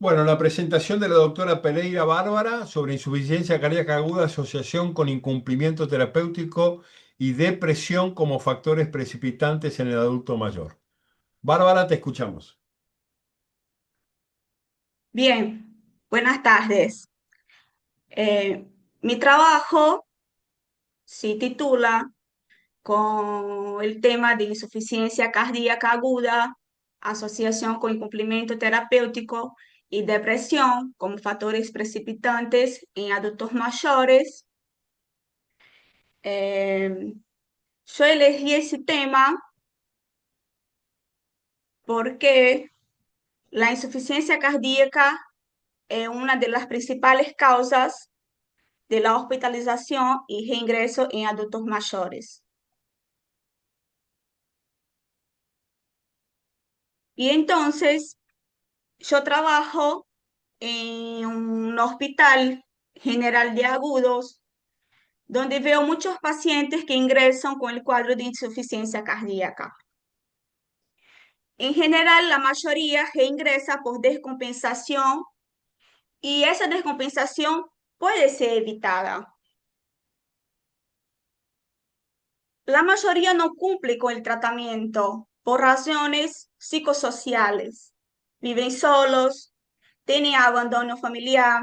Bueno, la presentación de la doctora Pereira Bárbara sobre insuficiencia cardíaca aguda, asociación con incumplimiento terapéutico y depresión como factores precipitantes en el adulto mayor. Bárbara, te escuchamos. Bien, buenas tardes. Mi trabajo se titula con el tema de insuficiencia cardíaca aguda, asociación con incumplimiento terapéutico y depresión como factores precipitantes en adultos mayores. Eh, yo elegí ese tema porque la insuficiencia cardíaca es una de las principales causas de la hospitalización y reingreso en adultos mayores. Y entonces yo trabajo en un hospital general de agudos donde veo muchos pacientes que ingresan con el cuadro de insuficiencia cardíaca. En general, la mayoría reingresa por descompensación y esa descompensación puede ser evitada. La mayoría no cumple con el tratamiento por razones psicosociales. Viven solos, tienen abandono familiar,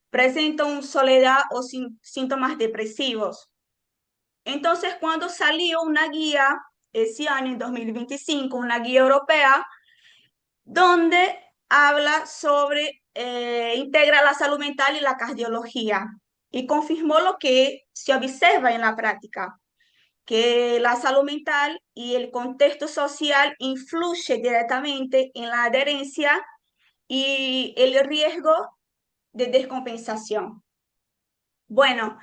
presentan soledad o síntomas depresivos. Entonces, cuando salió una guía ese año, en 2025, una guía europea, donde habla sobre, integra la salud mental y la cardiología, y confirmó lo que se observa en la práctica, que la salud mental y el contexto social influye directamente en la adherencia y el riesgo de descompensación. Bueno,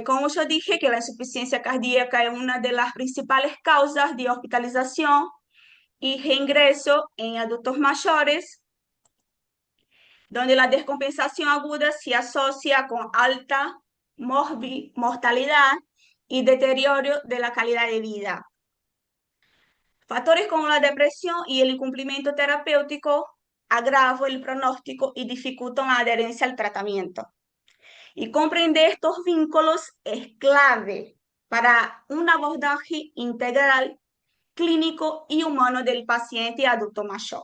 como yo dije que la insuficiencia cardíaca es una de las principales causas de hospitalización y reingreso en adultos mayores, donde la descompensación aguda se asocia con alta mortalidad y deterioro de la calidad de vida. Factores como la depresión y el incumplimiento terapéutico agravan el pronóstico y dificultan la adherencia al tratamiento. Y comprender estos vínculos es clave para un abordaje integral, clínico y humano del paciente adulto mayor.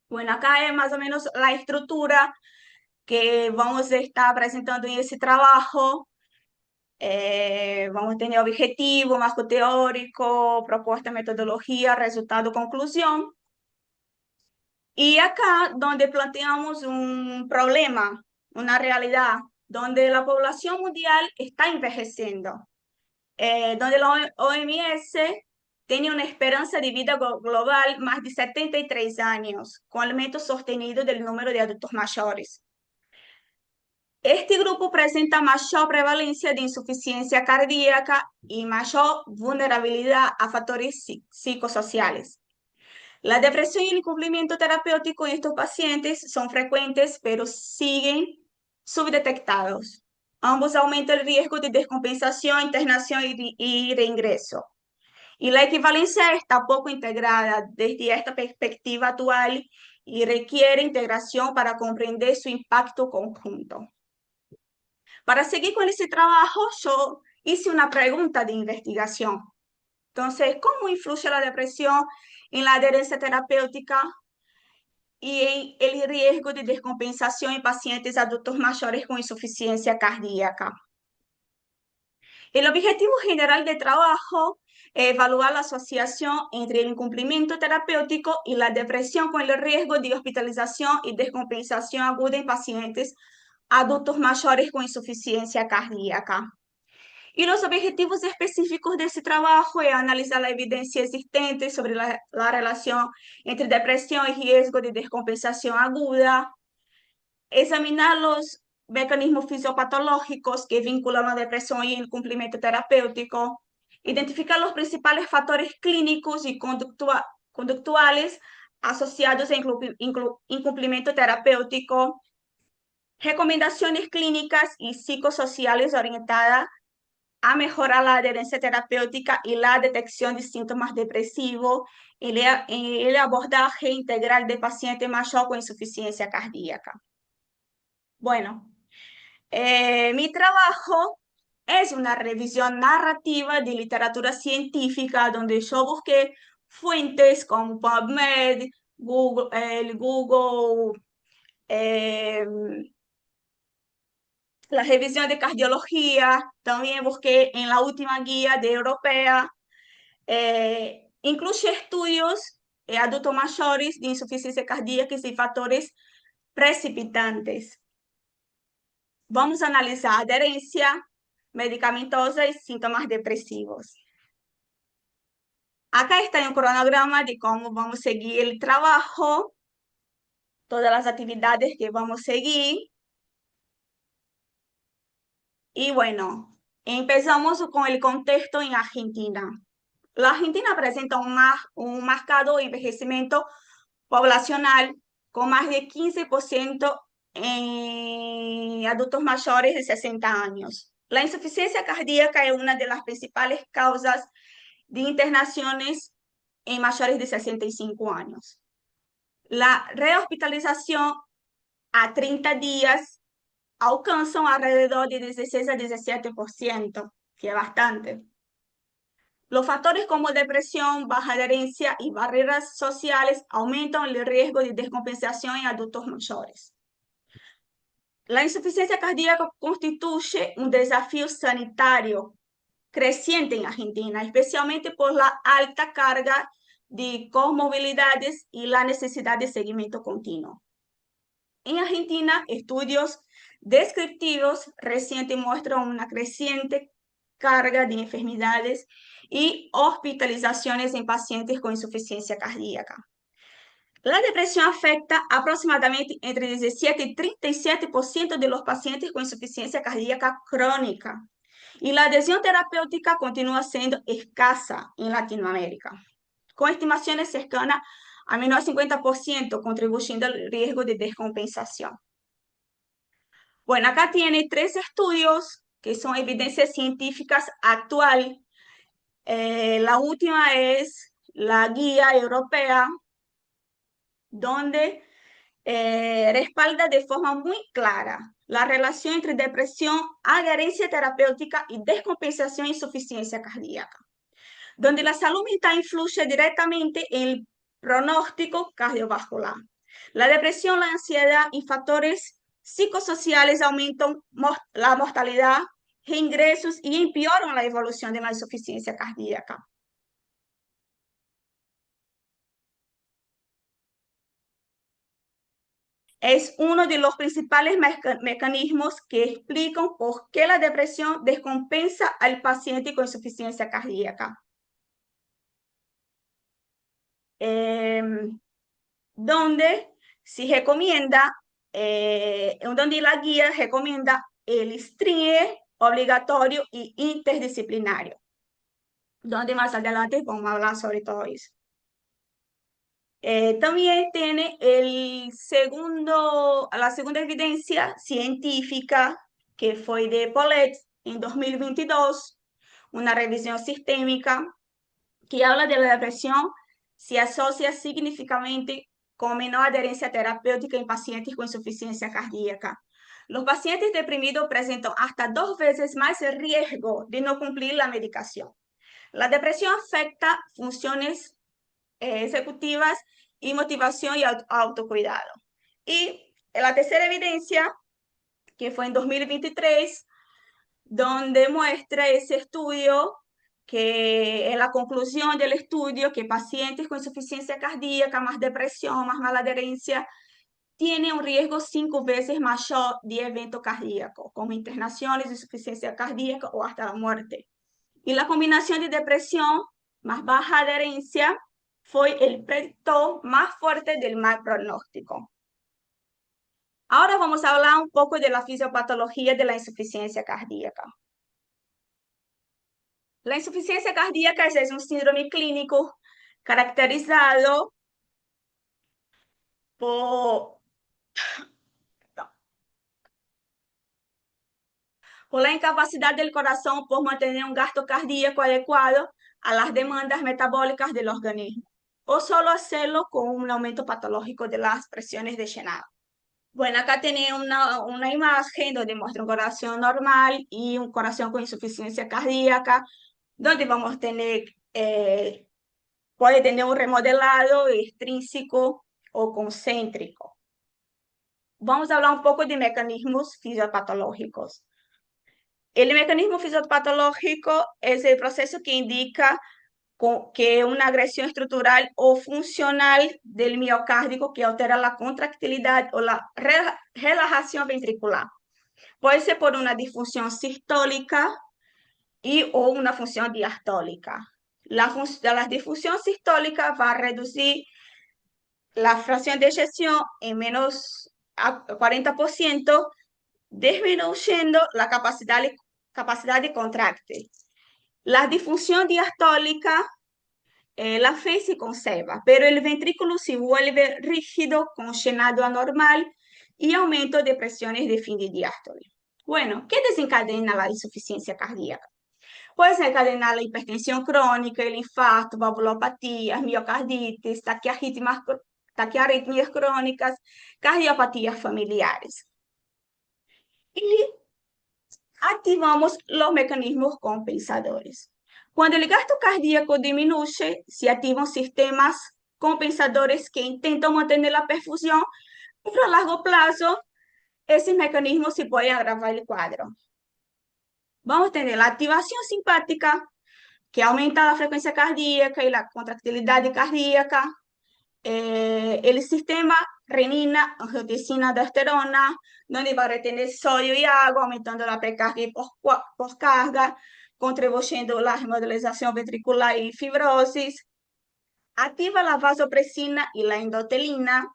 Bueno, acá es más o menos la estructura que vamos a estar presentando en ese trabajo. Vamos a tener objetivo, marco teórico, propuesta, metodología, resultado, conclusión. Y acá donde planteamos un problema, una realidad, donde la población mundial está envejeciendo, donde la OMS tiene una esperanza de vida global más de 73 años, con aumento sostenido del número de adultos mayores. Este grupo presenta mayor prevalencia de insuficiencia cardíaca y mayor vulnerabilidad a factores psicosociales. La depresión y el incumplimiento terapéutico en estos pacientes son frecuentes, pero siguen subdetectados. Ambos aumentan el riesgo de descompensación, internación y reingreso. Y la equivalencia está poco integrada desde esta perspectiva actual y requiere integración para comprender su impacto conjunto. Para seguir con ese trabajo, yo hice una pregunta de investigación. Entonces, ¿cómo influye la depresión en la adherencia terapéutica y en el riesgo de descompensación en pacientes adultos mayores con insuficiencia cardíaca? El objetivo general del trabajo es evaluar la asociación entre el incumplimiento terapéutico y la depresión con el riesgo de hospitalización y descompensación aguda en pacientes adultos mayores con insuficiencia cardíaca. Y los objetivos específicos de ese trabajo es analizar la evidencia existente sobre la relación entre depresión y riesgo de descompensación aguda, examinar los mecanismos fisiopatológicos que vinculan la depresión y el cumplimiento terapéutico, identificar los principales factores clínicos y conductuales asociados a incumplimiento terapéutico, recomendaciones clínicas y psicosociales orientadas a mejorar la adherencia terapéutica y la detección de síntomas depresivos en el abordaje integral de paciente mayor con insuficiencia cardíaca. Bueno, mi trabajo es una revisión narrativa de literatura científica donde yo busqué fuentes como PubMed, Google, eh, la revisión de cardiología, también busqué en la última guía de europea, incluye estudios adultos mayores de insuficiencia cardíaca y factores precipitantes. Vamos a analizar adherencia medicamentosa y síntomas depresivos. Acá está un cronograma de cómo vamos a seguir el trabajo, todas las actividades que vamos a seguir. Y bueno, empezamos con el contexto en Argentina. La Argentina presenta un marcado envejecimiento poblacional con más de 15% en adultos mayores de 60 años. La insuficiencia cardíaca es una de las principales causas de internaciones en mayores de 65 años. La rehospitalización a 30 días alcanza alrededor de 16 a 17%, que es bastante. Los factores como depresión, baja adherencia y barreras sociales aumentan el riesgo de descompensación en adultos mayores. La insuficiencia cardíaca constituye un desafío sanitario creciente en Argentina, especialmente por la alta carga de comorbilidades y la necesidad de seguimiento continuo. En Argentina, estudios descriptivos recientes muestran una creciente carga de enfermedades y hospitalizaciones en pacientes con insuficiencia cardíaca. La depresión afecta aproximadamente entre 17 y 37% de los pacientes con insuficiencia cardíaca crónica, y la adhesión terapéutica continúa siendo escasa en Latinoamérica, con estimaciones cercanas a menos 50%, contribuyendo al riesgo de descompensación. Bueno, acá tiene 3 estudios que son evidencias científicas actual. La última es la guía europea, donde respalda de forma muy clara la relación entre depresión, adherencia terapéutica y descompensación e insuficiencia cardíaca, donde la salud mental influye directamente en el pronóstico cardiovascular. La depresión, la ansiedad y factores psicosociales aumentan la mortalidad, ingresos y empeoran la evolución de la insuficiencia cardíaca. Es uno de los principales mecanismos que explican por qué la depresión descompensa al paciente con insuficiencia cardíaca. Donde se recomienda, donde la guía recomienda el STRIE obligatorio y interdisciplinario, donde más adelante vamos a hablar sobre todo eso. También tiene la segunda evidencia científica, que fue de Polet en 2022, una revisión sistémica que habla de la depresión se asocia significativamente con menor adherencia terapéutica en pacientes con insuficiencia cardíaca. Los pacientes deprimidos presentan hasta 2 veces más el riesgo de no cumplir la medicación. La depresión afecta funciones ejecutivas y motivación y autocuidado. Y la tercera evidencia, que fue en 2023, donde muestra ese estudio que en la conclusión del estudio que pacientes con insuficiencia cardíaca, más depresión, más mala adherencia, tienen un riesgo 5 veces mayor de evento cardíaco, como internaciones, insuficiencia cardíaca o hasta la muerte. Y la combinación de depresión más baja adherencia fue el predictor más fuerte del mal pronóstico. Ahora vamos a hablar un poco de la fisiopatología de la insuficiencia cardíaca. La insuficiencia cardíaca es un síndrome clínico caracterizado por por la incapacidad del corazón por mantener un gasto cardíaco adecuado a las demandas metabólicas del organismo, o solo hacerlo con un aumento patológico de las presiones de llenado. Bueno, acá tiene una imagen donde muestra un corazón normal y un corazón con insuficiencia cardíaca, donde vamos a tener, puede tener un remodelado extrínseco o concéntrico. Vamos a hablar un poco de mecanismos fisiopatológicos. El mecanismo fisiopatológico es el proceso que indica que una agresión estructural o funcional del miocárdico que altera la contractilidad o la relajación ventricular. Puede ser por una disfunción sistólica o una función diastólica. La disfunción sistólica va a reducir la fracción de eyección en menos a 40%, disminuyendo la capacidad de contracte. La disfunción diastólica, la fe se conserva, pero el ventrículo se vuelve rígido con llenado anormal y aumento de presiones de fin de diástole. Bueno, ¿qué desencadena la insuficiencia cardíaca? Puede desencadenar la hipertensión crónica, el infarto, valvulopatías, miocarditis, taquiarritmias crónicas, cardiopatías familiares. Y activamos los mecanismos compensadores. Cuando el gasto cardíaco disminuye, se activan sistemas compensadores que intentan mantener la perfusión, pero a largo plazo, esos mecanismos se pueden agravar el cuadro. Vamos a tener la activación simpática, que aumenta la frecuencia cardíaca y la contractilidad cardíaca, el sistema renina, angiotensina, aldosterona, donde va a retener sodio y agua, aumentando la precarga y poscarga, contribuyendo a la remodelización ventricular y fibrosis. Activa la vasopresina y la endotelina,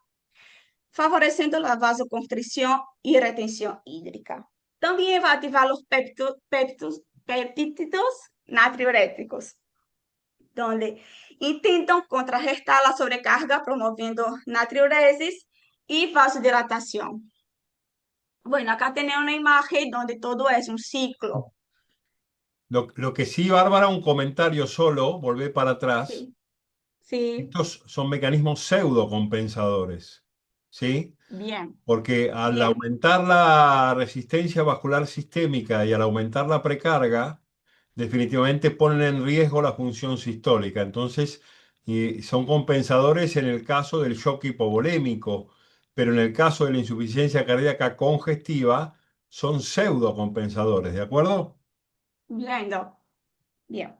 favoreciendo la vasoconstricción y retención hídrica. También va a activar los péptidos natriuréticos, donde intentan contrarrestar la sobrecarga promoviendo natriuresis y vasodilatación. Bueno, acá tenemos una imagen donde todo es un ciclo. Lo que sí, Bárbara, un comentario solo, volver para atrás. Sí, sí, Estos son mecanismos pseudocompensadores, ¿sí? bien, Porque al bien, aumentar la resistencia vascular sistémica y al aumentar la precarga, definitivamente ponen en riesgo la función sistólica. Entonces, y son compensadores en el caso del shock hipovolémico, pero en el caso de la insuficiencia cardíaca congestiva, son pseudocompensadores, ¿de acuerdo? bien, bien.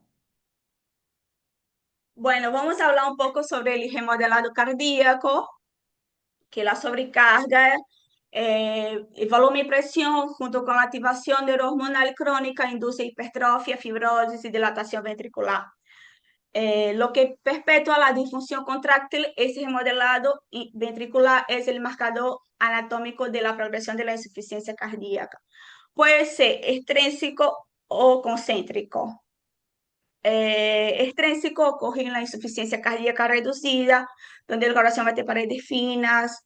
Bueno, vamos a hablar un poco sobre el remodelado cardíaco, que la sobrecarga, el volumen y presión, junto con la activación neurohormonal crónica, induce hipertrofia, fibrosis y dilatación ventricular. Lo que perpetúa la disfunción contráctil es remodelado ventricular, es el marcador anatómico de la progresión de la insuficiencia cardíaca. Puede ser extrínseco o concéntrico. Extrínseco ocurre en la insuficiencia cardíaca reducida, donde el corazón va a tener paredes finas,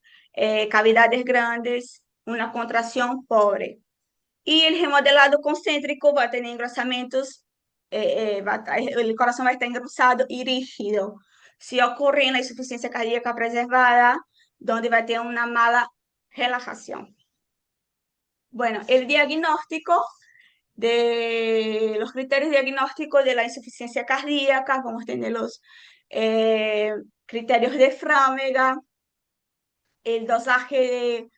cavidades grandes, una contracción pobre. Y el remodelado concéntrico va a tener engrosamientos, el corazón va a estar engrosado y rígido. Si ocurre en la insuficiencia cardíaca preservada, donde va a tener una mala relajación. Bueno, el diagnóstico de los criterios diagnósticos de la insuficiencia cardíaca, vamos a tener los criterios de Framingham, el dosaje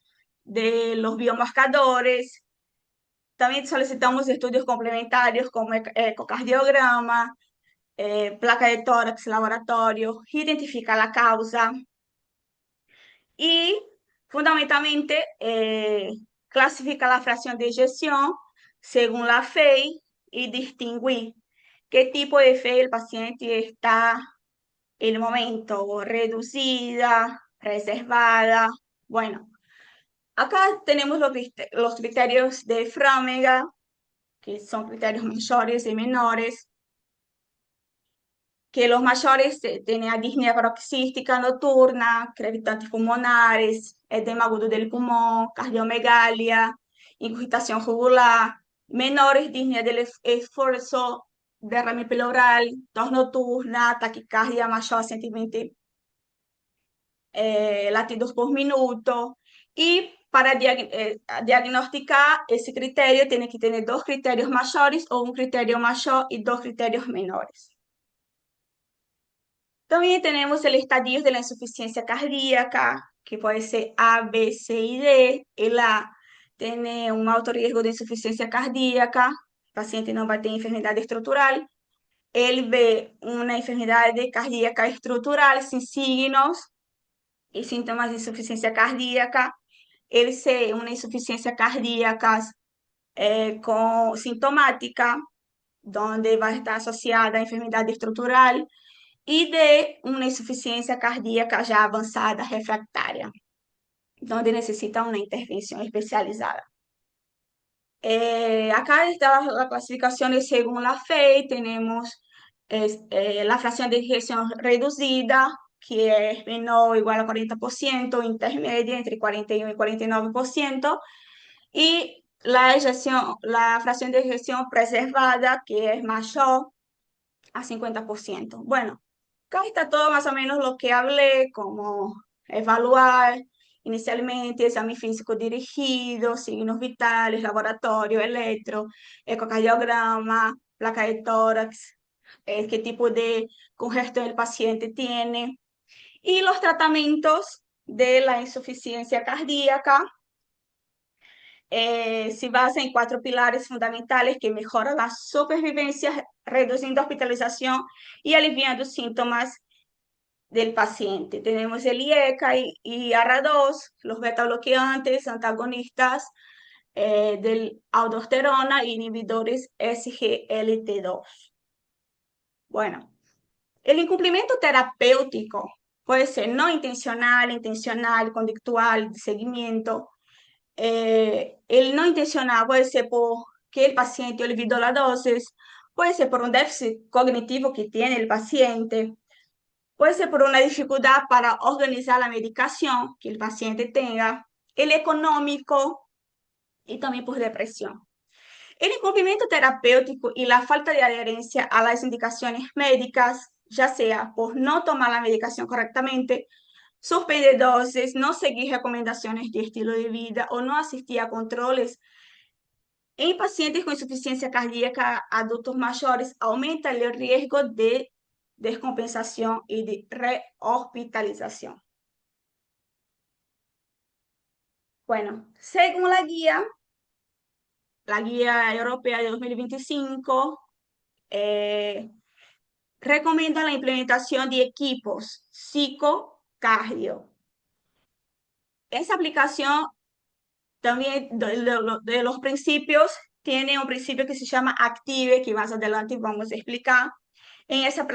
de los biomarcadores. También solicitamos estudios complementarios como ecocardiograma, placa de tórax, laboratorio, identificar la causa y fundamentalmente clasifica la fracción de eyección según la FEI y distinguir qué tipo de FEI el paciente está en el momento, reducida, reservada. Bueno, acá tenemos los criterios de Framingham, que son criterios mayores y menores, que los mayores tienen disnea paroxística nocturna, crepitantes pulmonares, edema agudo del pulmón, cardiomegalia, incurgitación jugular, menores disnea del esfuerzo, derrame pleural, tos nocturna, taquicardia mayor a 120 latidos por minuto. Y para diagnosticar ese criterio, tiene que tener dos criterios mayores o un criterio mayor y dos criterios menores. También tenemos el estadio de la insuficiencia cardíaca, que puede ser A, B, C y D. El A tiene un alto riesgo de insuficiencia cardíaca, el paciente no va a tener enfermedad estructural. El B, una enfermedad cardíaca estructural sin signos y síntomas de insuficiencia cardíaca. El C, una insuficiencia cardíaca con sintomática, donde va a estar asociada a enfermedad estructural, y de una insuficiencia cardíaca ya avanzada refractaria, donde necesita una intervención especializada. Acá está la clasificación según la FEI. Tenemos la fracción de ejecución reducida, que es menor o igual a 40%, intermedia entre 41 y 49%, y la fracción de ejecución preservada, que es mayor a 50%. Bueno, acá está todo más o menos lo que hablé, como evaluar inicialmente examen físico dirigido, signos vitales, laboratorio, electro, ecocardiograma, placa de tórax, qué tipo de congestión el paciente tiene, y los tratamientos de la insuficiencia cardíaca. Se basa en cuatro pilares fundamentales que mejoran la supervivencia, reduciendo hospitalización y aliviando síntomas del paciente. Tenemos el IECA y ARA2, los beta bloqueantes, antagonistas del aldosterona e inhibidores SGLT2. Bueno, el incumplimiento terapéutico puede ser no intencional, intencional, conductual, de seguimiento. El no intencional puede ser porque el paciente olvidó la dosis, puede ser por un déficit cognitivo que tiene el paciente, puede ser por una dificultad para organizar la medicación que el paciente tenga, el económico y también por depresión. El incumplimiento terapéutico y la falta de adherencia a las indicaciones médicas, ya sea por no tomar la medicación correctamente, suspender dosis, no seguir recomendaciones de estilo de vida o no asistir a controles en pacientes con insuficiencia cardíaca adultos mayores, aumenta el riesgo de descompensación y de rehospitalización. Bueno, según la guía europea de 2025, recomienda la implementación de equipos psicocardio. Esa aplicación también de los principios tiene un principio que se llama ACTIVE, que más adelante vamos a explicar en esa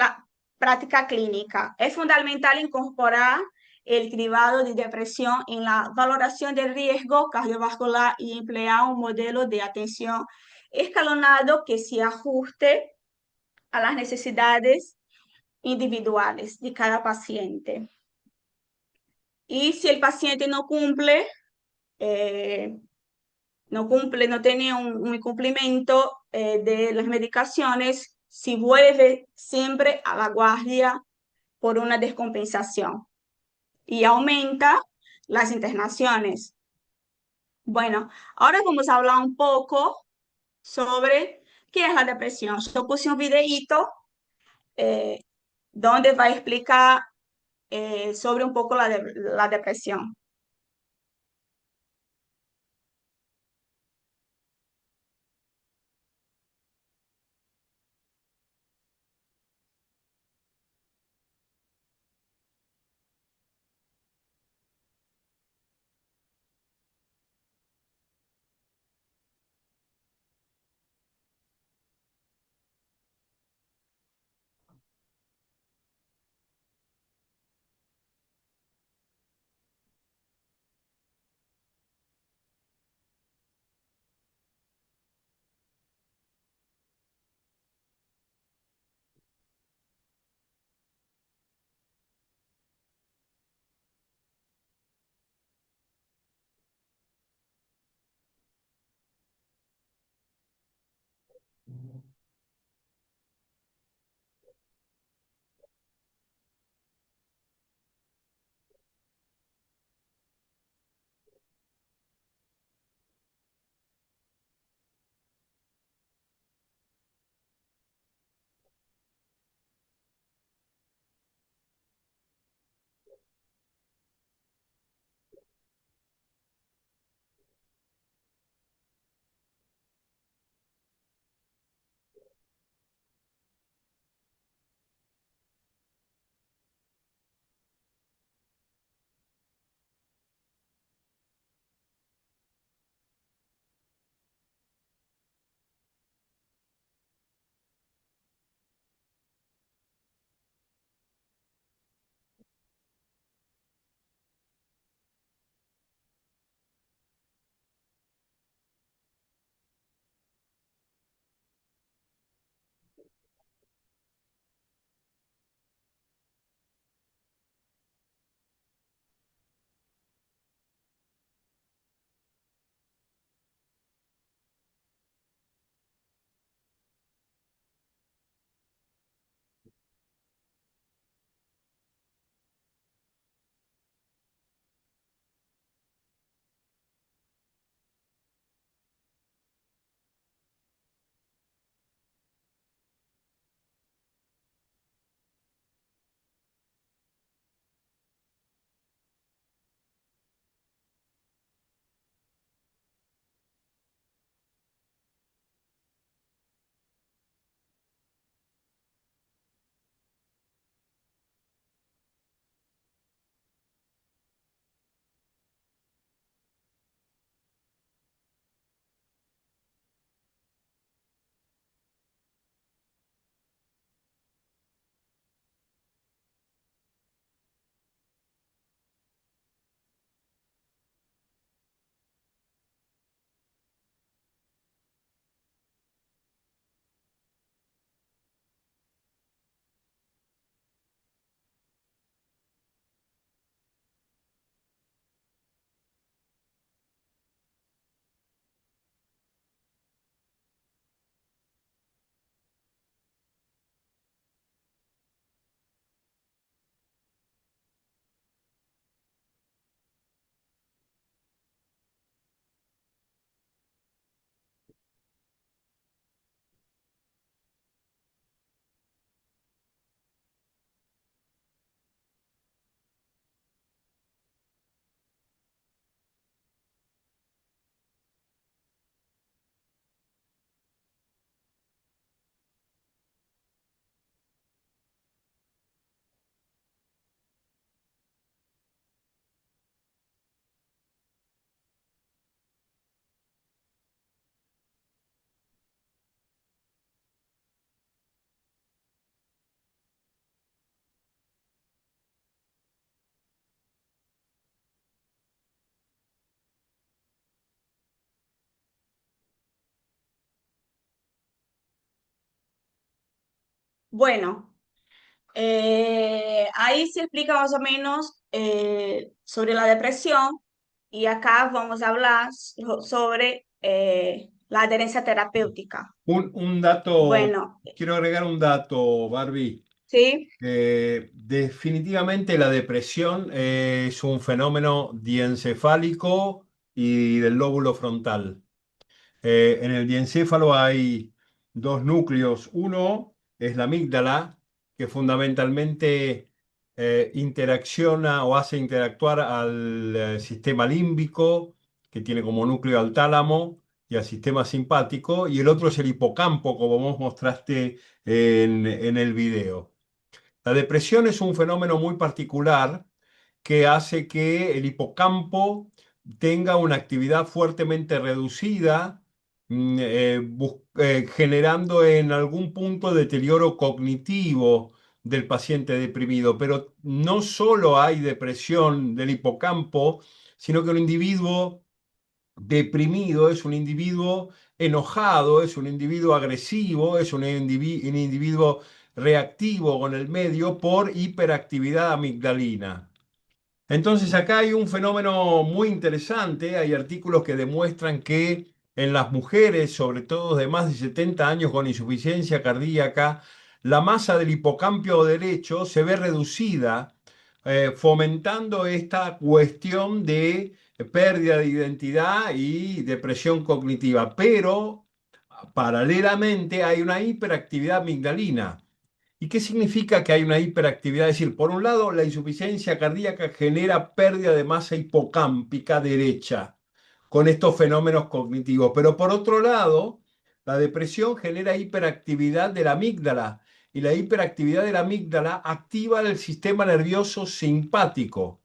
práctica clínica. Es fundamental incorporar el cribado de depresión en la valoración del riesgo cardiovascular y emplear un modelo de atención escalonado que se ajuste a las necesidades individuales de cada paciente. Y si el paciente eh, no tiene un cumplimiento de las medicaciones, si vuelve siempre a la guardia por una descompensación y aumenta las internaciones. Bueno, ahora vamos a hablar un poco sobre qué es la depresión. Yo puse un videíto eh, donde va a explicar sobre un poco la depresión. Bueno, ahí se explica más o menos sobre la depresión y acá vamos a hablar sobre la adherencia terapéutica. Un dato, Bueno, quiero agregar un dato, Barbie. sí, Definitivamente la depresión es un fenómeno diencefálico y del lóbulo frontal. En el diencéfalo hay dos núcleos. Uno es la amígdala, que fundamentalmente interacciona o hace interactuar al sistema límbico, que tiene como núcleo al tálamo y al sistema simpático. Y el otro es el hipocampo, como vos mostraste en el video. La depresión es un fenómeno muy particular que hace que el hipocampo tenga una actividad fuertemente reducida, generando en algún punto deterioro cognitivo del paciente deprimido. Pero no solo hay depresión del hipocampo, sino que un individuo deprimido es un individuo enojado, es un individuo agresivo, es un individuo reactivo con el medio por hiperactividad amigdalina. Entonces acá hay un fenómeno muy interesante, hay artículos que demuestran que en las mujeres, sobre todo de más de 70 años con insuficiencia cardíaca, la masa del hipocampo derecho se ve reducida, fomentando esta cuestión de pérdida de identidad y depresión cognitiva. Pero paralelamente hay una hiperactividad amigdalina. ¿Y qué significa que hay una hiperactividad? Es decir, por un lado, la insuficiencia cardíaca genera pérdida de masa hipocámpica derecha con estos fenómenos cognitivos, pero por otro lado, la depresión genera hiperactividad de la amígdala y la hiperactividad de la amígdala activa el sistema nervioso simpático.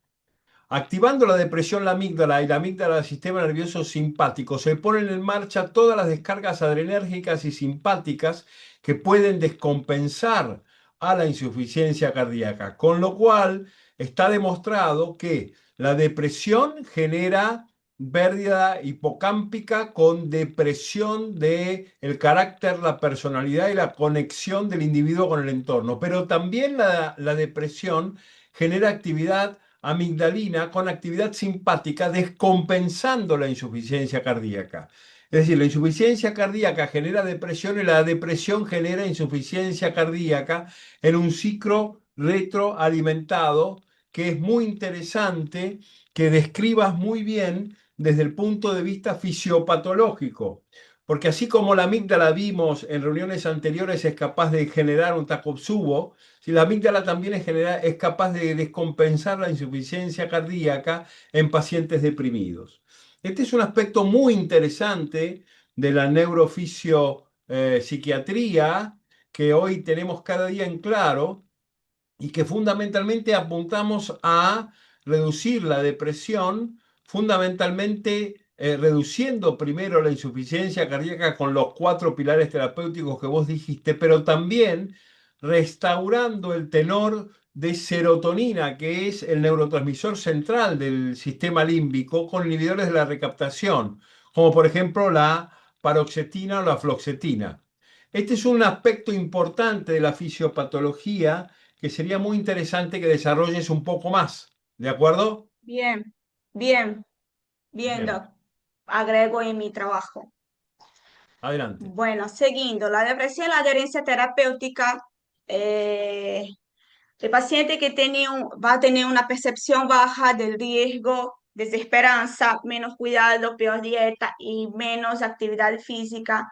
Activando la depresión la amígdala y la amígdala del sistema nervioso simpático, se ponen en marcha todas las descargas adrenérgicas y simpáticas que pueden descompensar a la insuficiencia cardíaca. Con lo cual está demostrado que la depresión genera pérdida hipocámpica con depresión de el carácter, la personalidad y la conexión del individuo con el entorno. Pero también la depresión genera actividad amigdalina con actividad simpática, descompensando la insuficiencia cardíaca. Es decir, la insuficiencia cardíaca genera depresión y la depresión genera insuficiencia cardíaca en un ciclo retroalimentado que es muy interesante que describas muy bien desde el punto de vista fisiopatológico. Porque así como la amígdala vimos en reuniones anteriores es capaz de generar un Takotsubo, si la amígdala también es capaz de descompensar la insuficiencia cardíaca en pacientes deprimidos. Este es un aspecto muy interesante de la neurofisiopsiquiatría que hoy tenemos cada día en claro y que fundamentalmente apuntamos a reducir la depresión, fundamentalmente reduciendo primero la insuficiencia cardíaca con los cuatro pilares terapéuticos que vos dijiste, pero también restaurando el tenor de serotonina, que es el neurotransmisor central del sistema límbico, con inhibidores de la recaptación, como por ejemplo la paroxetina o la fluoxetina. Este es un aspecto importante de la fisiopatología que sería muy interesante que desarrolles un poco más. ¿De acuerdo? Bien, bien, bien, Bien, Doc. Agrego en mi trabajo. adelante. Bueno, siguiendo, la depresión y la adherencia terapéutica, el paciente que va a tener una percepción baja del riesgo, desesperanza, menos cuidado, peor dieta y menos actividad física,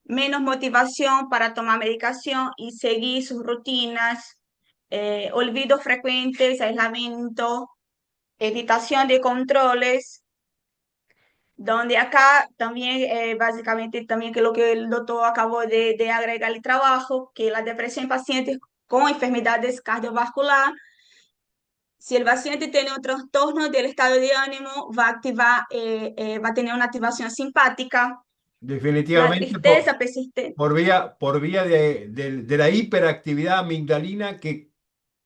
menos motivación para tomar medicación y seguir sus rutinas, olvidos frecuentes, aislamiento, evitación de controles, donde acá también, básicamente, también que lo que el doctor acabó de agregar el trabajo, que la depresión en pacientes con enfermedades cardiovasculares, si el paciente tiene un trastorno del estado de ánimo, va a activar, va a tener una activación simpática, la Definitivamente tristeza persistente. por vía de la hiperactividad amigdalina que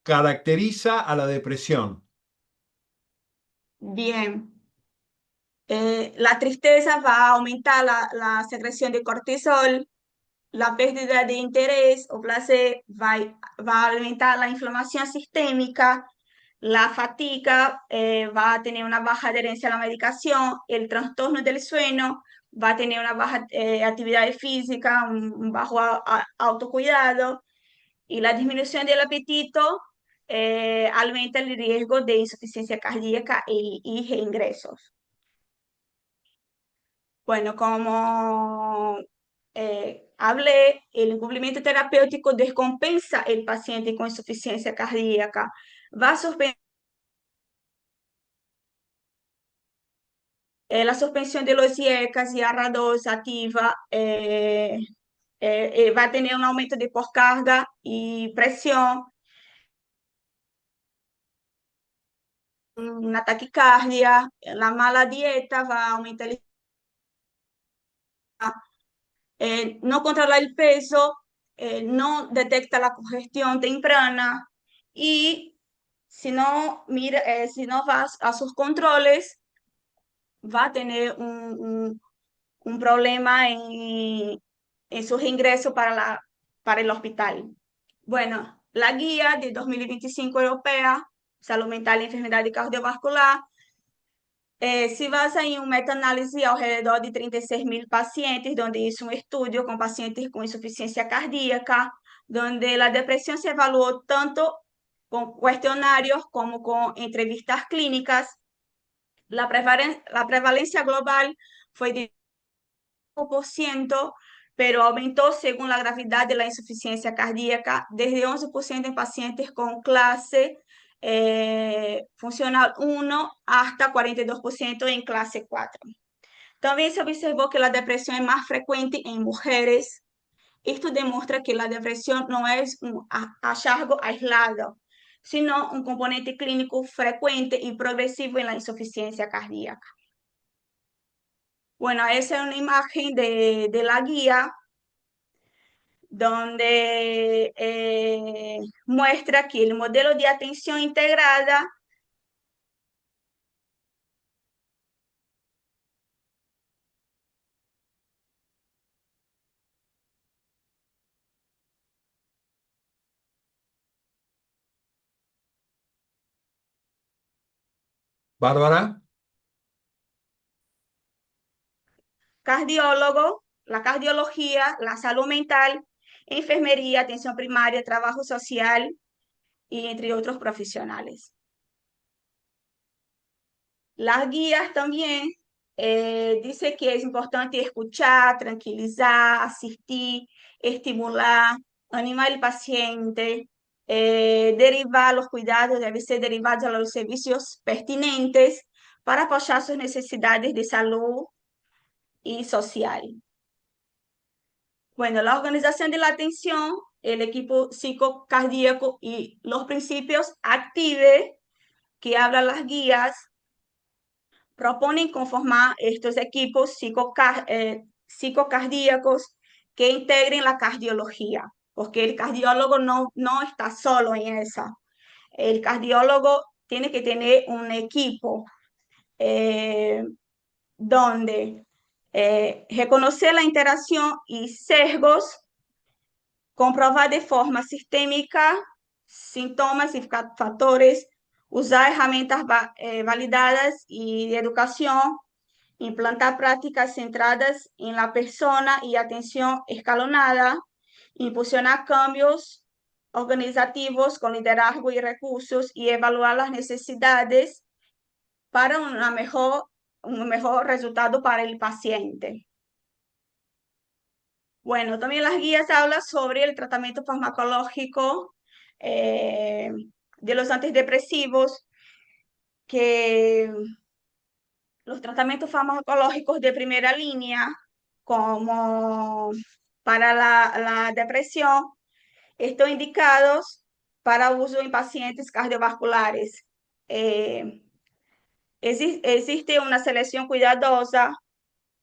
caracteriza a la depresión. Bien. La tristeza va a aumentar la secreción de cortisol, la pérdida de interés o placer va a aumentar la inflamación sistémica, la fatiga va a tener una baja adherencia a la medicación, el trastorno del sueño va a tener una baja actividad física, un bajo autocuidado y la disminución del apetito aumenta el riesgo de insuficiencia cardíaca y reingresos. Bueno, como hablé, el incumplimiento terapéutico descompensa el paciente con insuficiencia cardíaca. Va a la suspensión de los IECAS y ARA2 activa va a tener un aumento de poscarga y presión, una taquicardia, la mala dieta va a aumentar no controla el peso, no detecta la congestión temprana y si no, mira, si no vas a sus controles, va a tener un problema en sus ingresos para el hospital. Bueno, la guía de 2025 europea, salud mental y enfermedad cardiovascular, Se basa em um meta-análise ao redor de 36.000 pacientes, onde hizo um estudo com pacientes com insuficiência cardíaca, donde a depressão se evaluou tanto com questionários como com entrevistas clínicas. La prevalencia global fue de 5%, pero aumentó según la gravedad de la insuficiencia cardíaca, desde 11% en pacientes con clase funcional 1 hasta 42% en clase 4. También se observó que la depresión es más frecuente en mujeres. Esto demuestra que la depresión no es un hallazgo aislado, sino un componente clínico frecuente y progresivo en la insuficiencia cardíaca. Bueno, esa es una imagen de la guía donde muestra que el modelo de atención integrada Bárbara, cardiólogo, la cardiología, la salud mental, enfermería, atención primaria, trabajo social y entre otros profesionales. Las guías también dice que es importante escuchar, tranquilizar, asistir, estimular, animar al paciente, derivar los cuidados, debe ser derivados a los servicios pertinentes para apoyar sus necesidades de salud y social. Bueno, la organización de la atención, el equipo psicocardíaco y los principios active que hablan las guías proponen conformar estos equipos psicocardíacos que integren la cardiología, porque el cardiólogo no está solo en esa. El cardiólogo tiene que tener un equipo donde reconocer la interacción y sesgos, comprobar de forma sistémica síntomas y factores, usar herramientas validadas y de educación, implantar prácticas centradas en la persona y atención escalonada, impulsionar cambios organizativos con liderazgo y recursos y evaluar las necesidades para un mejor resultado para el paciente. Bueno, también las guías hablan sobre el tratamiento farmacológico de los antidepresivos, que los tratamientos farmacológicos de primera línea, como para la depresión, están indicados para uso en pacientes cardiovasculares. Existe una selección cuidadosa,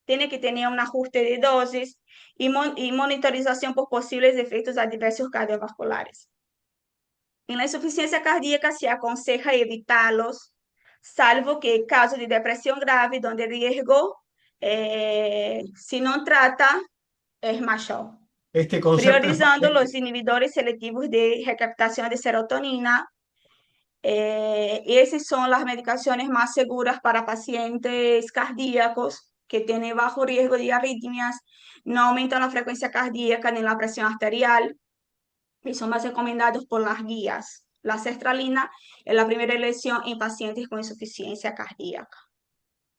tiene que tener un ajuste de dosis y monitorización por posibles efectos adversos cardiovasculares. En la insuficiencia cardíaca se aconseja evitarlos, salvo que en caso de depresión grave, donde el riesgo, si no trata, es mayor. este concepto es, Priorizando los inhibidores selectivos de recaptación de serotonina. Esas son las medicaciones más seguras para pacientes cardíacos que tienen bajo riesgo de arritmias, no aumentan la frecuencia cardíaca ni la presión arterial y son más recomendados por las guías. La sertralina es la primera elección en pacientes con insuficiencia cardíaca.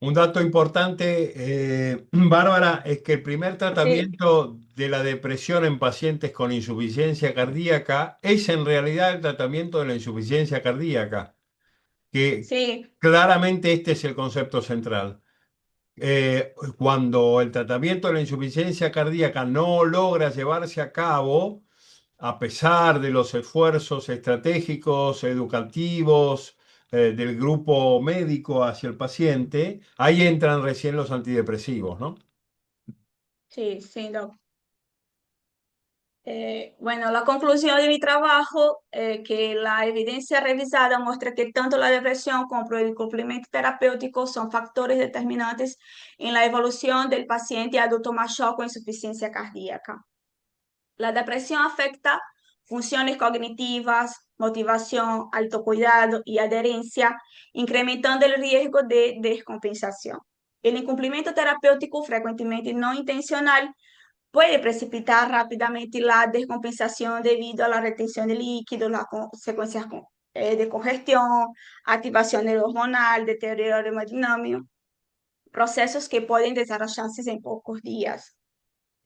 un dato importante, Bárbara, es que el primer Sí, tratamiento de la depresión en pacientes con insuficiencia cardíaca es en realidad el tratamiento de la insuficiencia cardíaca, que sí, claramente este es el concepto central. Cuando el tratamiento de la insuficiencia cardíaca no logra llevarse a cabo, a pesar de los esfuerzos estratégicos, educativos, del grupo médico hacia el paciente, ahí entran recién los antidepresivos, ¿no? sí, sí, doc. Bueno, la conclusión de mi trabajo, que la evidencia revisada muestra que tanto la depresión como el complemento terapéutico son factores determinantes en la evolución del paciente adulto mayor con insuficiencia cardíaca. La depresión afecta funciones cognitivas, motivación, autocuidado y adherencia, incrementando el riesgo de descompensación. El incumplimiento terapéutico frecuentemente no intencional puede precipitar rápidamente la descompensación debido a la retención de líquidos, las consecuencias de congestión, activación hormonal, deterioro hemodinámico, procesos que pueden desarrollarse en pocos días.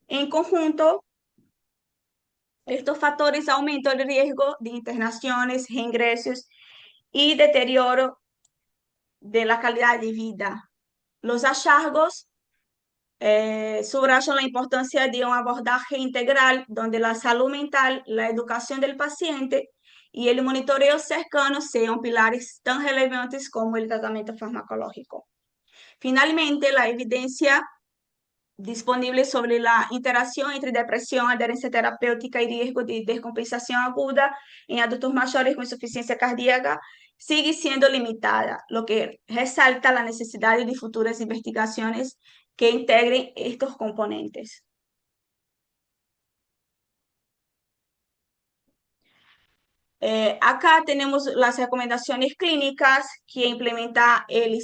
En conjunto, estos factores aumentan el riesgo de internaciones, reingresos y deterioro de la calidad de vida. Los hallazgos subrayan la importancia de un abordaje integral donde la salud mental, la educación del paciente y el monitoreo cercano sean pilares tan relevantes como el tratamiento farmacológico. Finalmente, la evidencia disponible sobre la interacción entre depresión, adherencia terapéutica y riesgo de descompensación aguda en adultos mayores con insuficiencia cardíaca sigue siendo limitada, lo que resalta la necesidad de futuras investigaciones que integren estos componentes. Acá tenemos las recomendaciones clínicas que implementa el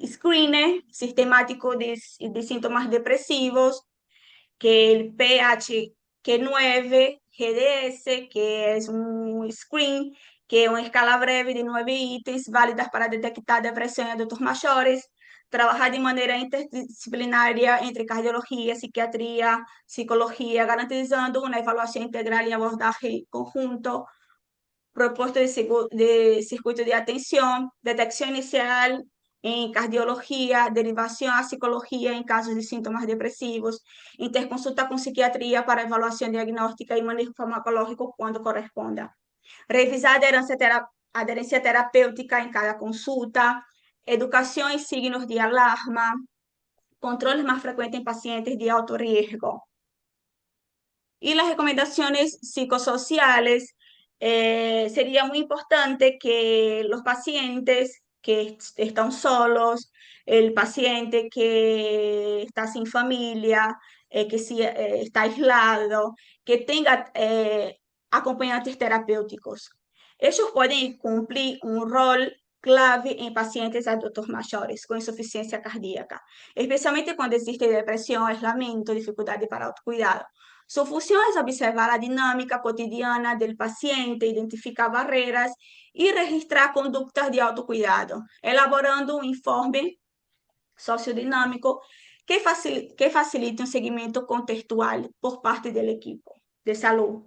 screening sistemático de síntomas depresivos, que el PHQ-9 GDS, que es un screen, que es una escala breve de 9 ítems válidas para detectar depresión en adultos mayores, trabajar de manera interdisciplinaria entre cardiología, psiquiatría, psicología, garantizando una evaluación integral y abordaje conjunto, propuesto de circuito de atención, detección inicial en cardiología, derivación a psicología en casos de síntomas depresivos, interconsulta con psiquiatría para evaluación diagnóstica y manejo farmacológico cuando corresponda. Revisar adherencia terapéutica en cada consulta, educación y signos de alarma, controles más frecuentes en pacientes de alto riesgo. Y las recomendaciones psicosociales, sería muy importante que los pacientes que están solos, el paciente que está sin familia, que sí, está aislado, que tenga acompañantes terapéuticos. Ellos pueden cumplir un rol clave en pacientes adultos mayores con insuficiencia cardíaca, especialmente cuando existe depresión, aislamiento, dificultad para autocuidado. Su función es observar la dinámica cotidiana del paciente, identificar barreras y registrar conductas de autocuidado, elaborando un informe sociodinámico que facilite un seguimiento contextual por parte del equipo de salud.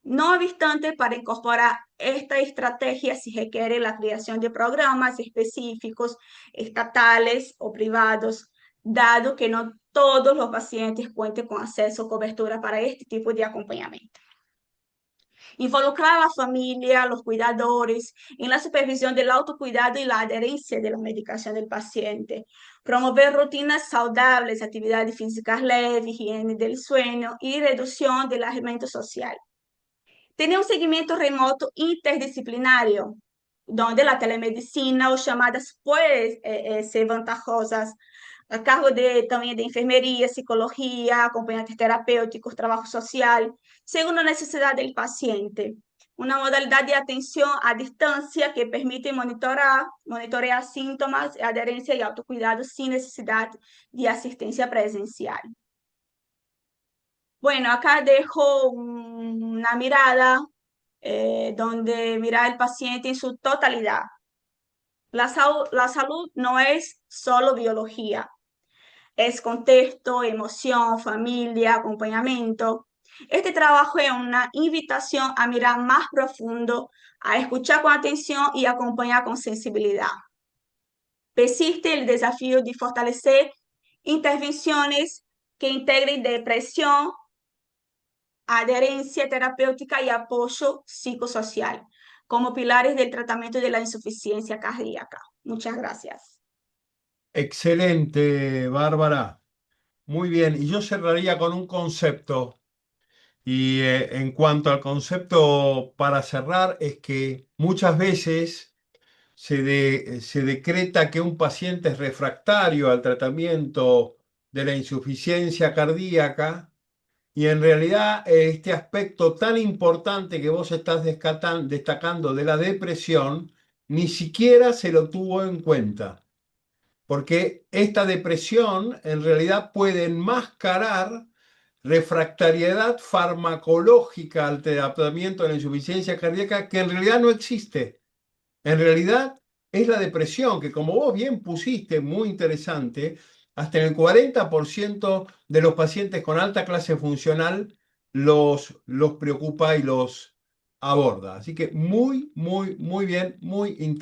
No obstante, para incorporar esta estrategia se requiere la creación de programas específicos, estatales o privados, dado que no todos los pacientes cuenten con acceso o cobertura para este tipo de acompañamiento. Involucrar a la familia, los cuidadores, en la supervisión del autocuidado y la adherencia de la medicación del paciente. Promover rutinas saludables, actividades físicas leves, higiene del sueño y reducción del aislamiento social. Tener un seguimiento remoto interdisciplinario, donde la telemedicina o llamadas pueden ser ventajosas, a cargo también de enfermería, psicología, acompañantes terapéuticos, trabajo social, según la necesidad del paciente. Una modalidad de atención a distancia que permite monitorear síntomas, adherencia y autocuidado sin necesidad de asistencia presencial. Bueno, acá dejo una mirada donde mirar al paciente en su totalidad. La salud no es solo biología, es contexto, emoción, familia, acompañamiento. Este trabajo es una invitación a mirar más profundo, a escuchar con atención y acompañar con sensibilidad. Persiste el desafío de fortalecer intervenciones que integren depresión, adherencia terapéutica y apoyo psicosocial como pilares del tratamiento de la insuficiencia cardíaca. Muchas gracias. Excelente, Bárbara. Muy bien. Y yo cerraría con un concepto. Y en cuanto al concepto para cerrar, es que muchas veces se decreta que un paciente es refractario al tratamiento de la insuficiencia cardíaca y en realidad este aspecto tan importante que vos estás destacando de la depresión, ni siquiera se lo tuvo en cuenta, porque esta depresión en realidad puede enmascarar refractariedad farmacológica al tratamiento de la insuficiencia cardíaca que en realidad no existe. En realidad es la depresión que, como vos bien pusiste, muy interesante, hasta en el 40% de los pacientes con alta clase funcional los preocupa y los aborda. Así que muy, muy, muy bien, muy interesante.